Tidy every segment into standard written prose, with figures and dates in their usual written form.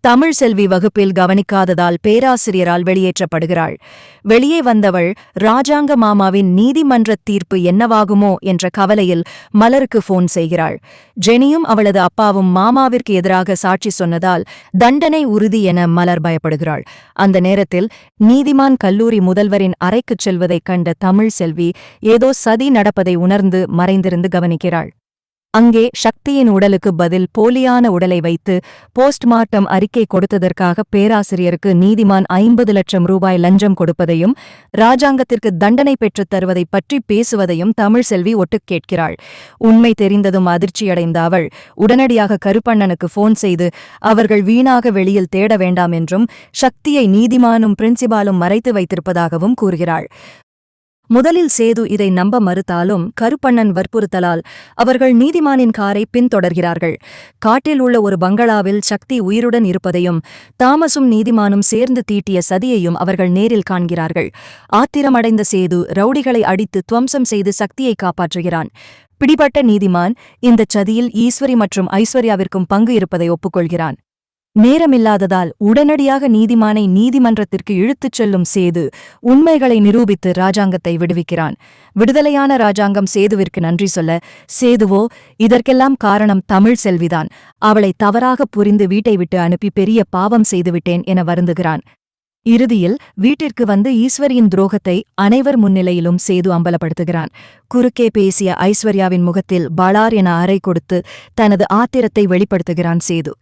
தமிழ் செல்வி வகுப்பில் கவனிக்காததால் பேராசிரியரால் வெளியேற்றப்படுகிறாள். வெளியே வந்தவள் ராஜாங்க மாமாவின் நீதிமன்ற தீர்ப்பு என்னவாகுமோ என்ற கவலையில் மலருக்கு போன் செய்கிறாள். ஜெனியும் அவளது அப்பாவும் மாமாவிற்கு எதிராக சாட்சி சொன்னதால் தண்டனை உறுதி என மலர் பயப்படுகிறாள். அந்த நேரத்தில் நீதிமான் கல்லூரி முதல்வரின் அறைக்குச் செல்வதைக் கண்ட தமிழ் செல்வி ஏதோ சதி நடப்பதை உணர்ந்து மறைந்திருந்து கவனிக்கிறாள். அங்கே சக்தியின் உடலுக்கு பதில் போலியான உடலை வைத்து போஸ்ட்மார்ட்டம் அறிக்கை கொடுத்ததற்காக பேராசிரியருக்கு நீதிமான் 50 லட்சம் ரூபாய் லஞ்சம் கொடுப்பதையும் ராஜாங்கத்திற்கு தண்டனை பெற்றுத் தருவதைப் பற்றி பேசுவதையும் தமிழ்செல்வி ஒட்டுக் கேட்கிறாள். உண்மை தெரிந்ததும் அதிர்ச்சியடைந்த அவள் உடனடியாக கருப்பண்ணனுக்கு போன் செய்து அவர்கள் வீணாக வெளியில் தேட வேண்டாம் என்றும் சக்தியை நீதிமானும் பிரின்சிபாலும் மறைத்து வைத்திருப்பதாகவும் கூறுகிறாள். முதலில் சேது இதை நம்ப மறுத்தாலும் கருப்பண்ணன் வற்புறுத்தலால் அவர்கள் நீதிமானின் காரை பின்தொடர்கிறார்கள். காட்டில் உள்ள ஒரு பங்களாவில் சக்தி உயிருடன் இருப்பதையும் தாமஸும் நீதிமானும் சேர்ந்து தீட்டிய சதியையும் அவர்கள் நேரில் காண்கிறார்கள். ஆத்திரமடைந்த சேது ரவுடிகளை அடித்து துவம்சம் செய்து சக்தியை காப்பாற்றுகிறான். பிடிபட்ட நீதிமான் இந்தச் சதியில் ஈஸ்வரி மற்றும் ஐஸ்வர்யாவிற்கும் பங்கு இருப்பதை ஒப்புக்கொள்கிறான். நேரமில்லாததால் உடனடியாக நீதிமானை நீதிமன்றத்திற்கு இழுத்துச் செல்லும் சேது உண்மைகளை நிரூபித்து ராஜாங்கத்தை விடுவிக்கிறான். விடுதலையான ராஜாங்கம் சேதுவிற்கு நன்றி சொல்ல, சேதுவோ இதற்கெல்லாம் காரணம் தமிழ் செல்விதான், அவளை தவறாக புரிந்து வீட்டை விட்டு அனுப்பி பெரிய பாவம் செய்துவிட்டேன் என வருந்துகிறான். இறுதியில் வீட்டிற்கு வந்து ஈஸ்வரியின் துரோகத்தை அனைவர் முன்னிலையிலும் சேது அம்பலப்படுத்துகிறான். குறுக்கே பேசிய ஐஸ்வர்யாவின் முகத்தில் பளார் என அறை கொடுத்து தனது ஆத்திரத்தை வெளிப்படுத்துகிறான் சேது.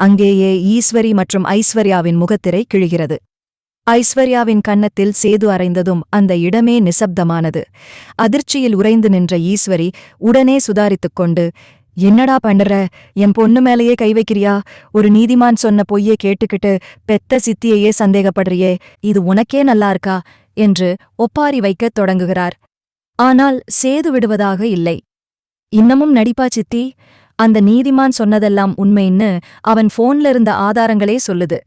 அங்கேயே ஈஸ்வரி மற்றும் ஐஸ்வர்யாவின் முகத்திரை கிழிகிறது. ஐஸ்வர்யாவின் கன்னத்தில் சேது அறைந்ததும் அந்த இடமே நிசப்தமானது. அதிர்ச்சியில் உறைந்து நின்ற ஈஸ்வரி உடனே சுதாரித்துக் கொண்டு, என்னடா பண்ற, என் பொண்ணு மேலேயே கை வைக்கிறியா, ஒரு நீதிமான் சொன்ன பொய்யே கேட்டுக்கிட்டு பெத்த சித்தியையே சந்தேகப்படுறியே, இது உனக்கே நல்லா இருக்கா என்று ஒப்பாரி வைக்கத் தொடங்குகிறார். ஆனால் சேது விடுவதாக இல்லை. இன்னமும் நடிப்பா சித்தி, அந்த நீதிமான் சொன்னதெல்லாம் உண்மைன்னு அவன் போன்ல இருந்த ஆதாரங்களே சொல்லுது.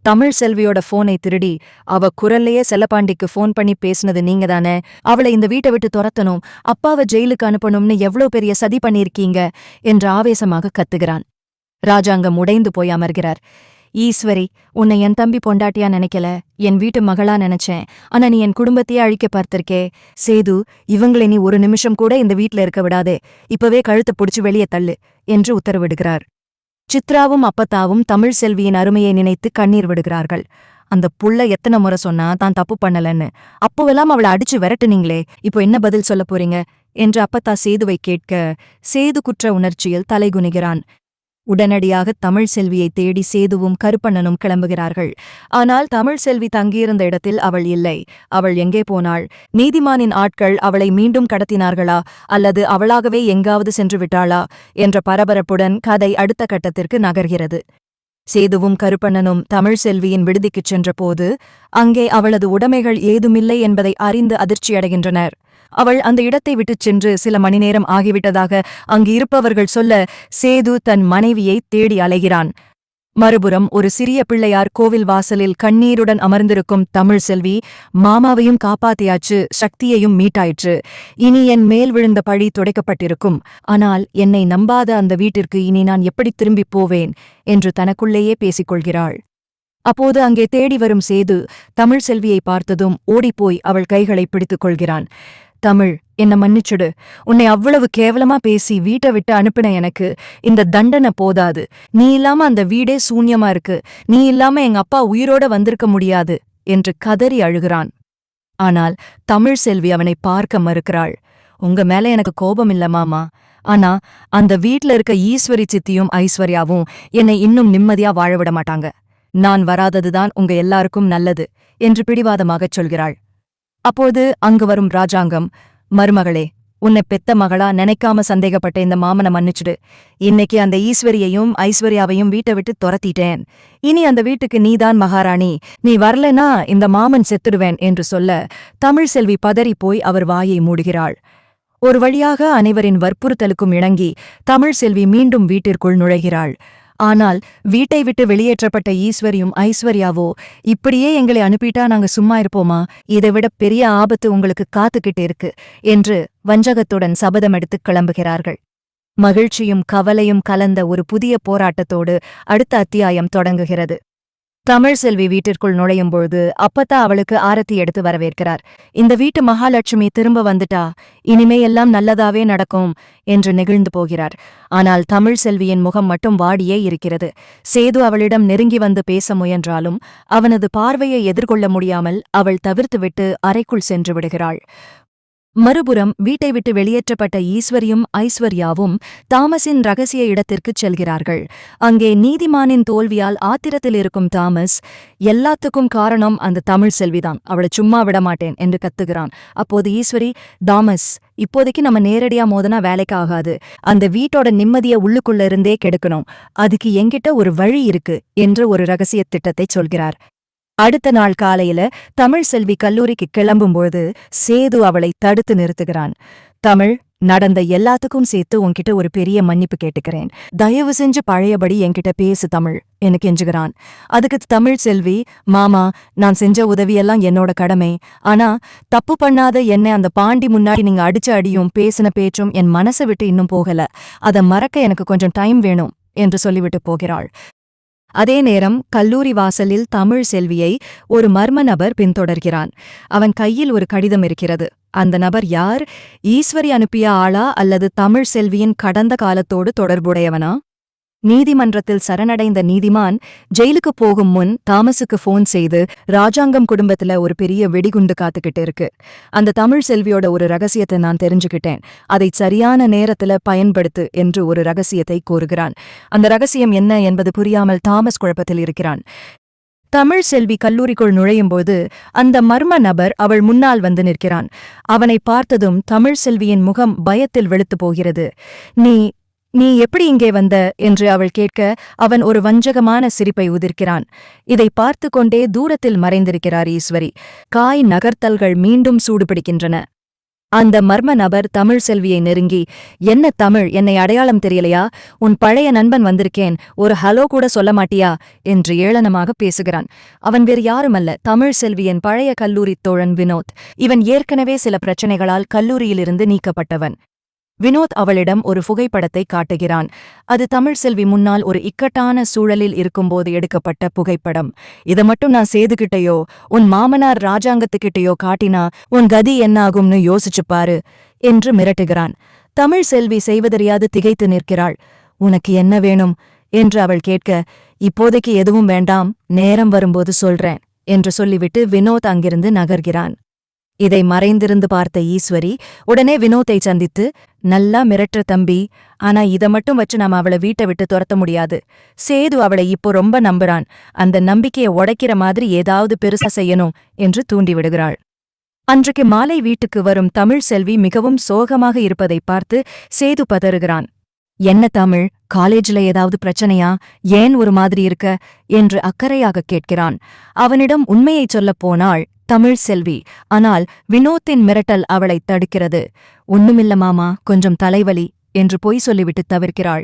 தமிழ் செல்வியோட போனை திருடி அவ குரல்லையே செல்லப்பாண்டிக்கு போன் பண்ணி பேசுனது நீங்க தானே, அவளை இந்த வீட்டை விட்டு துரத்தணும், அப்பாவை ஜெயிலுக்கு அனுப்பணும்னு எவ்வளோ பெரிய சதி பண்ணியிருக்கீங்க என்று ஆவேசமாக கத்துகிறான். ராஜாங்கம் உடைந்து போய் அமர்கிறார். ஈஸ்வரி, உன்னை என் தம்பி பொண்டாட்டியா நினைக்கல, என் வீட்டு மகளா நினைச்சேன். ஆனா நீ என் குடும்பத்தையே அழிக்க பார்த்திருக்கே. சேது, இவங்களை நீ ஒரு நிமிஷம் கூட இந்த வீட்ல இருக்க விடாதே, இப்பவே கழுத்தை புடிச்சு வெளியே தள்ளு என்று உத்தரவிடுகிறார். சித்ராவும் அப்பத்தாவும் தமிழ் செல்வியின் அருமையை நினைத்து கண்ணீர் விடுகிறார்கள். அந்த புள்ள எத்தனை முறை சொன்னா தான் தப்பு பண்ணலன்னு, அப்போவெல்லாம் அவளை அடிச்சு விரட்டுனீங்களே, இப்போ என்ன பதில் சொல்ல போறீங்க என்று அப்பத்தா சேதுவை கேட்க சேது குற்ற உணர்ச்சியில் தலைகுனிகிறான். உடனடியாக தமிழ் செல்வியை தேடி சேதுவும் கருப்பண்ணனும் கிளம்புகிறார்கள். ஆனால் தமிழ் செல்வி தங்கியிருந்த இடத்தில் அவள் இல்லை. அவள் எங்கே போனாள்? நீதிமானின் ஆட்கள் அவளை மீண்டும் கடத்தினார்களா அல்லது அவளாகவே எங்காவது சென்று விட்டாளா என்ற பரபரப்புடன் கதை அடுத்த கட்டத்திற்கு நகர்கிறது. சேதுவும் கருப்பண்ணனும் தமிழ் செல்வியின் விடுதிக்குச் சென்றபோது அங்கே அவளது உடைமைகள் ஏதுமில்லை என்பதை அறிந்து அதிர்ச்சியடைகின்றனர். அவள் அந்த இடத்தை விட்டுச் சென்று சில மணி நேரம் ஆகிவிட்டதாக அங்கு இருப்பவர்கள் சொல்ல சேது தன் மனைவியை தேடி அலைகிறான். மறுபுறம் ஒரு சிறிய பிள்ளையார் கோவில் வாசலில் கண்ணீருடன் அமர்ந்திருக்கும் தமிழ் செல்வி, மாமாவையும் காப்பாத்தியாச்சு, சக்தியையும் மீட்டாயிற்று, இனி என் மேல் விழுந்த பழி துடைக்கப்பட்டிருக்கும், ஆனால் என்னை நம்பாத அந்த வீட்டிற்கு இனி நான் எப்படி திரும்பிப் போவேன் என்று தனக்குள்ளேயே பேசிக்கொள்கிறாள். அப்போது அங்கே தேடி வரும் சேது தமிழ் செல்வியை பார்த்ததும் ஓடிப்போய் அவள் கைகளை பிடித்துக் கொள்கிறான். தமிழ், என்ன மன்னிச்சுடு, உன்னை அவ்வளவு கேவலமா பேசி வீட்டை விட்டு அனுப்பின எனக்கு இந்த தண்டனை போதாது, நீ இல்லாம அந்த வீடே சூன்யமா இருக்கு, நீ இல்லாம எங்க அப்பா உயிரோட வந்திருக்க முடியாது என்று கதறி அழுகிறான். ஆனால் தமிழ் செல்வி அவனை பார்க்க மறுக்கிறாள். உங்க மேல எனக்கு கோபம் இல்ல மாமா, ஆனா அந்த வீட்ல இருக்க ஈஸ்வரி சித்தியும் ஐஸ்வர்யாவும் என்னை இன்னும் நிம்மதியா வாழவிட மாட்டாங்க, நான் வராததுதான் உங்க எல்லாருக்கும் நல்லது என்று பிடிவாதமாகச் சொல்கிறாள். அப்போது அங்கு வரும் ராஜாங்கம், மருமகளே, உன்னை பெத்த மகளா நினைக்காம சந்தேகப்பட்ட இந்த மாமனை மன்னிச்சுடு, இன்னைக்கு அந்த ஈஸ்வரியையும் ஐஸ்வர்யாவையும் வீட்டை விட்டு துரத்திட்டேன், இனி அந்த வீட்டுக்கு நீதான் மகாராணி, நீ வரலனா இந்த மாமன் செத்துடுவேன் என்று சொல்ல தமிழ் செல்வி பதறி போய் அவர் வாயை மூடுகிறாள். ஒரு வழியாக அனைவரின் வற்புறுத்தலுக்கும் இணங்கி தமிழ் செல்வி மீண்டும் வீட்டிற்குள் நுழைகிறாள். ஆனால் வீட்டை விட்டு வெளியேற்றப்பட்ட ஈஸ்வரியும் ஐஸ்வர்யாவோ, இப்படியே எங்களை அனுப்பிட்டா நாங்க சும்மா இருப்போமா, இதைவிட பெரிய ஆபத்து உங்களுக்கு காத்துக்கிட்டு இருக்கு என்று வஞ்சகத்துடன் சபதமெடுத்துக் கிளம்புகிறார்கள். மகிழ்ச்சியும் கவலையும் கலந்த ஒரு புதிய போராட்டத்தோடு அடுத்த அத்தியாயம் தொடங்குகிறது. தமிழ்செல்வி வீட்டிற்குள் நுழையும்பொழுது அப்பத்தா அவளுக்கு ஆரத்தி எடுத்து வரவேற்கிறார். இந்த வீட்டு மகாலட்சுமி திரும்ப வந்துட்டா, இனிமே எல்லாம் நல்லதாவே நடக்கும் என்று நெகிழ்ந்து போகிறார். ஆனால் தமிழ்செல்வியின் முகம் மட்டும் வாடியே இருக்கிறது. சேது அவளிடம் நெருங்கி வந்து பேச முயன்றாலும் அவனது பார்வையை எதிர்கொள்ள முடியாமல் அவள் தவிர்த்துவிட்டு அறைக்குள் சென்று விடுகிறாள். மறுபுறம் வீட்டை விட்டு வெளியேற்றப்பட்ட ஈஸ்வரியும் ஐஸ்வர்யாவும் தாமஸின் ரகசிய இடத்திற்குச் செல்கிறார்கள். அங்கே நீதிமானின் தோல்வியால் ஆத்திரத்தில் இருக்கும் தாமஸ், எல்லாத்துக்கும் காரணம் அந்த தமிழ்செல்விதான், அவளை சும்மா விடமாட்டேன் என்று கத்துகிறான். அப்போது ஈஸ்வரி, தாமஸ், இப்போதைக்கு நம்ம நேரடியா மோதனா வேலைக்கு ஆகாது. அந்த வீட்டோட நிம்மதிய உள்ளுக்குள்ள இருந்தே கெடுக்கணும். அதுக்கு என்கிட்ட ஒரு வழி இருக்கு என்று ஒரு ரகசிய திட்டத்தை சொல்கிறார். அடுத்த நாள் காலையில தமிழ்செல்வி கல்லூரிக்கு கிளம்பும்போது சேது அவளை தடுத்து நிறுத்துகிறான். தமிழ், நடந்த எல்லாத்துக்கும் சேர்த்து உன்கிட்ட ஒரு பெரிய மன்னிப்பு கேட்டுக்கிறேன். தயவு செஞ்சு பழையபடி என்கிட்ட பேசு தமிழ் என்று கெஞ்சுகிறான். அதுக்கு தமிழ்செல்வி, மாமா, நான் செஞ்ச உதவியெல்லாம் என்னோட கடமை. ஆனா தப்பு பண்ணாத என்னை அந்த பாண்டி முன்னாடி நீங்க அடிச்ச அடியும் பேசின பேச்சும் என் மனசை விட்டு இன்னும் போகல. அதை மறக்க எனக்கு கொஞ்சம் டைம் வேணும் என்று சொல்லிவிட்டு போகிறாள். அதே நேரம் கல்லூரி வாசலில் தமிழ்செல்வியை ஒரு மர்ம நபர் பின்தொடர்கிறான். அவன் கையில் ஒரு கடிதம் இருக்கிறது. அந்த நபர் யார்? ஈஸ்வரி அனுப்பிய ஆளா அல்லது தமிழ்செல்வியின் கடந்த காலத்தோடு தொடர்புடையவனா? நீதிமன்றத்தில் சரணடைந்த நீதிமான் ஜெயிலுக்கு போகும் முன் தாமஸுக்கு போன் செய்து, ராஜாங்கம் குடும்பத்துல ஒரு பெரிய வெடிகுண்டு காத்துக்கிட்டு இருக்கு. அந்த தமிழ்செல்வியோட ஒரு ரகசியத்தை நான் தெரிஞ்சுக்கிட்டேன். அதை சரியான நேரத்துல பயன்படுத்து என்று ஒரு ரகசியத்தை கூறுகிறான். அந்த ரகசியம் என்ன என்பது புரியாமல் தாமஸ் குழப்பத்தில் இருக்கிறான். தமிழ்செல்வி கல்லூரிக்குள் நுழையும்போது அந்த மர்ம நபர் அவள் முன்னால் வந்து நிற்கிறான். அவனை பார்த்ததும் தமிழ்செல்வியின் முகம் பயத்தில் வெளுத்து போகிறது. நீ எப்படி இங்கே வந்த என்று அவள் கேட்க அவன் ஒரு வஞ்சகமான சிரிப்பை உதிர்க்கிறான். இதை பார்த்து கொண்டே தூரத்தில் மறைந்திருக்கிறார் ஈஸ்வரி. காய் நகர்த்தல்கள் மீண்டும் சூடுபிடிக்கின்றன. அந்த மர்ம நபர் தமிழ்செல்வியை நெருங்கி, என்ன தமிழ், என்னை அடையாளம் தெரியலையா? உன் பழைய நண்பன் வந்திருக்கேன், ஒரு ஹலோ கூட சொல்ல மாட்டியா என்று ஏளனமாக பேசுகிறான். அவன் வேறு யாருமல்ல, தமிழ்செல்வியின் பழைய கல்லூரித் தோழன் வினோத். இவன் ஏற்கனவே சில பிரச்சனைகளால் கல்லூரியிலிருந்து நீக்கப்பட்டவன். வினோத் அவளிடம் ஒரு புகைப்படத்தை காட்டுகிறான். அது தமிழ்செல்வி முன்னால் ஒரு இக்கட்டான சூழலில் இருக்கும்போது எடுக்கப்பட்ட புகைப்படம். இதை மட்டும் நான் சேதுகிட்டையோ உன் மாமனார் ராஜாங்கத்துக்கிட்டையோ காட்டினா உன் கதி என்னாகும்னு யோசிச்சுப்பாரு என்று மிரட்டுகிறான். தமிழ்செல்வி செய்வதறியாது திகைத்து நிற்கிறாள். உனக்கு என்ன வேணும் என்று அவள் கேட்க, இப்போதைக்கு எதுவும் வேண்டாம், நேரம் வரும்போது சொல்றேன் என்று சொல்லிவிட்டு வினோத் அங்கிருந்து நகர்கிறான். இதை மறைந்திருந்து பார்த்த ஈஸ்வரி உடனே வினோத்தை சந்தித்து, நல்லா மிரட்டுற தம்பி, ஆனா இதை மட்டும் வச்சு நாம அவளை வீட்டை விட்டு துரத்த முடியாது. சேது அவளை இப்போ ரொம்ப நம்புறான். அந்த நம்பிக்கையை உடைக்கிற மாதிரி ஏதாவது பெருசா செய்யணும் என்று தூண்டிவிடுகிறாள். அன்றைக்கு மாலை வீட்டுக்கு வரும் தமிழ்செல்வி மிகவும் சோகமாக இருப்பதை பார்த்து சேது பதறுகிறான். என்ன தமிழ், காலேஜ்ல ஏதாவது பிரச்சனையா? ஏன் ஒரு மாதிரி இருக்க என்று அக்கறையாக கேட்கிறான். அவனிடம் உண்மையைச் சொல்லப் போனாள் தமிழ்செல்வி. ஆனால் வினோத்தின் மிரட்டல் அவளை தடுக்கிறது. ஒண்ணுமில்ல மாமா, கொஞ்சம் தலைவலி என்று பொய் சொல்லிவிட்டு தவிர்க்கிறாள்.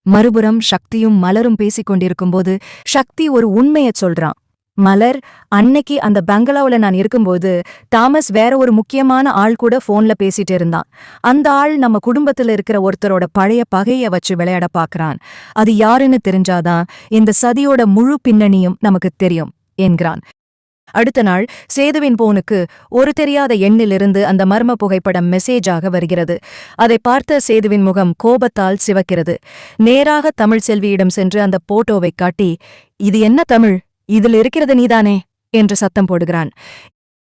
மறுபுறம் சக்தியும் மலரும் பேசிக் கொண்டிருக்கும்போது சக்தி ஒரு உண்மையச் சொல்றான். மலர், அன்னைக்கு அந்த பங்களாவுல நான் இருக்கும்போது தாமஸ் வேற ஒரு முக்கியமான ஆள் கூட போன்ல பேசிட்டு இருந்தான். அந்த ஆள் நம்ம குடும்பத்துல இருக்கிற ஒருத்தரோட பழைய பகைய வச்சு விளையாட பாக்குறான். அது யாருன்னு தெரிஞ்சாதான் இந்த சதியோட முழு பின்னணியும் நமக்கு தெரியும் என்கிறான். அடுத்த நாள் சேதுவின் போனுக்கு ஒரு தெரியாத எண்ணிலிருந்து அந்த மர்ம புகைப்படம் மெசேஜாக வருகிறது. அதை பார்த்த சேதுவின் முகம் கோபத்தால் சிவக்கிறது. நேராக தமிழ்செல்வியிடம் சென்று அந்த போட்டோவை காட்டி, இது என்ன தமிழ், இதில் இருக்கிறது நீதானே என்று சத்தம் போடுகிறான்.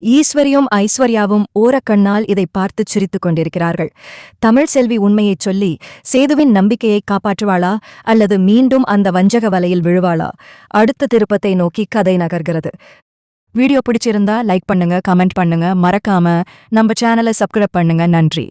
ஈஸ்வரியும் ஐஸ்வர்யாவும் ஓரக்கண்ணால் இதை பார்த்து சிரித்துக் கொண்டிருக்கிறார்கள். தமிழ்செல்வி உண்மையைச் சொல்லி சேதுவின் நம்பிக்கையை காப்பாற்றுவாளா அல்லது மீண்டும் அந்த வஞ்சக வலையில் விழுவாளா? அடுத்த திருப்பத்தை நோக்கி கதை நகர்கிறது. வீடியோ பிடிச்சிருந்தா லைக் பண்ணுங்க, கமெண்ட் பண்ணுங்க, மறக்காம நம்ம சேனலை சப்ஸ்கிரைப் பண்ணுங்க. நன்றி.